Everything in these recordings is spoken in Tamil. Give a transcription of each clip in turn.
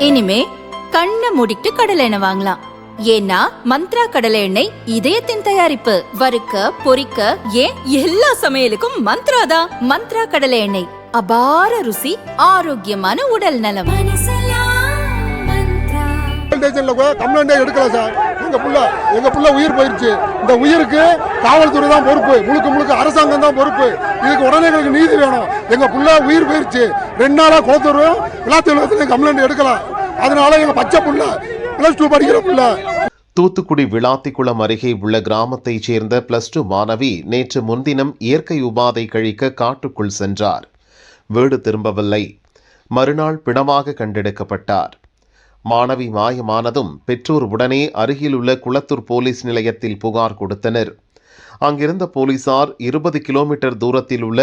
இனிமே கண்ணை மூடிட்டு கடலை எண்ணெய் வாங்கலாம். ஏன்னா மந்த்ரா கடலை எண்ணெய் இதயத்தின் தயாரிப்பு. வறுக்க பொரிக்க ஏன் எல்லா சமையலுக்கும் மந்த்ரா தான். மந்த்ரா கடலை எண்ணெய், அபார ருசி, ஆரோக்கியமான உடல் நலம். கம்ப்ளைண்டே எடுக்கல சார். எங்க புள்ள உயிர் போயிருச்சு. இந்த உயிருக்கு காவல்துறை தான் பொறுப்பு, முழுக்க அரசாங்கம் தான் பொறுப்பு. இதுக்கு உடனே எங்களுக்கு நீதி வேணும். எங்க புள்ள உயிர் போயிருச்சு. 2 நாளா குளத்தூரும் விளாத்தி கம்ப்ளைண்ட் எடுக்கலாம். அதனால எங்க பச்சை புள்ள +2 படிக்கிற புள்ள. தூத்துக்குடி விளாத்திக்குளம் அருகே உள்ள கிராமத்தைச் சேர்ந்த +2 மாணவி நேற்று முன்தினம் இயற்கை உபாதை கழிக்க காட்டுக்குள் சென்றார். வீடு திரும்பவில்லை. மறுநாள் பிணமாக கண்டெடுக்கப்பட்டார். மாணவி மாயமானதும் பெற்றோர் உடனே அருகில் உள்ள குளத்தூர் போலீஸ் நிலையத்தில் புகார் கொடுத்தனர். அங்கிருந்த போலீசார் 20 கிலோமீட்டர் தூரத்தில் உள்ள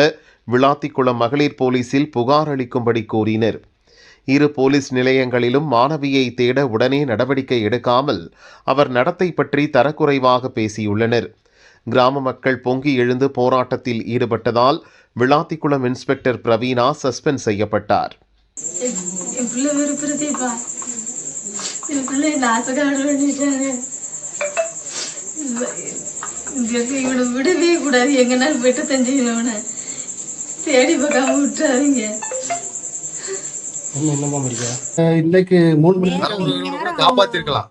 விளாத்திக்குளம் மகளிர் போலீசில் புகார் அளிக்கும்படி கூறினர். 2 போலீஸ் நிலையங்களிலும் மாணவியை தேட உடனே நடவடிக்கை எடுக்காமல் அவர் நடத்தை பற்றி தரக்குறைவாக பேசியுள்ளனர். கிராம மக்கள் பொங்கி எழுந்து போராட்டத்தில் ஈடுபட்டதால் விளாத்திக்குளம் இன்ஸ்பெக்டர் பிரவீனா சஸ்பெண்ட் செய்யப்பட்டார். விடவே கூடாது. எங்கனால போயிட்டு தஞ்சிவன தேடி பார்க்காம விட்டுறாதீங்க. இன்னைக்கு 3 மணி காப்பாத்திருக்கலாம்.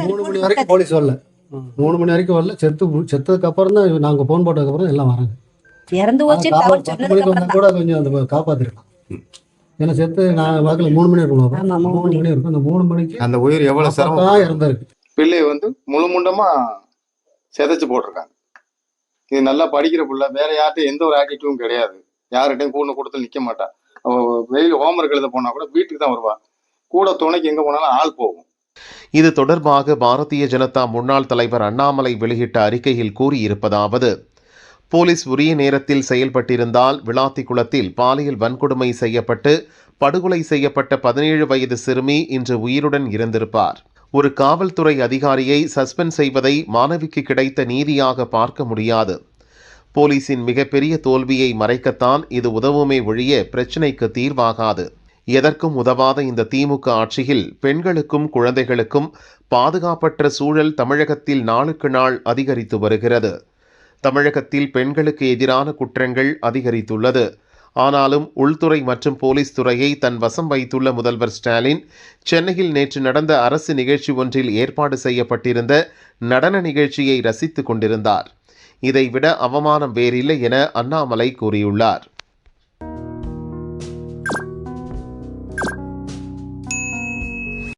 3 மணி வரைக்கும் போலீஸ் வரல. 3 மணி வரைக்கும் வரல. செத்ததுக்கு அப்புறம் தான் நாங்க போன் போட்டதுக்கு அப்புறம் எல்லாம் வராங்க. இறந்து போச்சு கூட கொஞ்சம் அந்த காப்பாத்திருக்கலாம். ஏன்னா செத்து நான் வாக்குல 3 மணி இருக்கணும். 3 மணி இருக்கும். அந்த 3 மணிக்கு அந்த உயிர் எவ்வளவு சிரமமா இறந்திருக்கு. பிள்ளையை முழு முண்டமா செதைச்சு போட்டிருக்காங்க. இது நல்லா படிக்கிற பிள்ளை, வேற யார்கிட்ட எந்த ஒரு ஆட்டிடியூடும் கிடையாது. யார்கிட்டையும் கூண்டு கூட்டத்தில் நிக்க மாட்டா. வெயில் ஹோம்ஒர்க் எழுத போனா கூட வீட்டுக்கு தான் வருவா. கூட துணைக்கு எங்க போனாலும் ஆள் போகும். இது தொடர்பாக பாரதிய ஜனதா முன்னாள் தலைவர் அண்ணாமலை வெளியிட்ட அறிக்கையில் கூறியிருப்பதாவது: போலீஸ் உரிய நேரத்தில் செயல்பட்டிருந்தால் விளாத்திக்குளத்தில் பாலியல் வன்கொடுமை செய்யப்பட்டு படுகொலை செய்யப்பட்ட 17 வயது சிறுமி இன்று உயிருடன் இருந்திருப்பார். ஒரு காவல்துறை அதிகாரியை சஸ்பெண்ட் செய்வதை மாணவிக்கு கிடைத்த நீதியாக பார்க்க முடியாது. போலீசின் மிகப்பெரிய தோல்வியை மறைக்கத்தான் இது உதவுமே ஒழிய பிரச்சினைக்கு தீர்வாகாது. எதற்கும் உதவாத இந்த திமுக ஆட்சியில் பெண்களுக்கும் குழந்தைகளுக்கும் பாதுகாப்பற்ற சூழல் தமிழகத்தில் நாளுக்கு நாள் அதிகரித்து வருகிறது. தமிழகத்தில் பெண்களுக்கு எதிரான குற்றங்கள் அதிகரித்துள்ளது. ஆனாலும் உள்துறை மற்றும் போலீஸ் துறையை தன் வசம் வைத்துள்ள முதல்வர் ஸ்டாலின் சென்னையில் நேற்று நடந்த அரசு நிகழ்ச்சி ஒன்றில் ஏற்பாடு செய்யப்பட்டிருந்த நடன நிகழ்ச்சியை ரசித்துக் கொண்டிருந்தார். இதைவிட அவமானம் வேறில்லை என அண்ணாமலை கூறியுள்ளார்.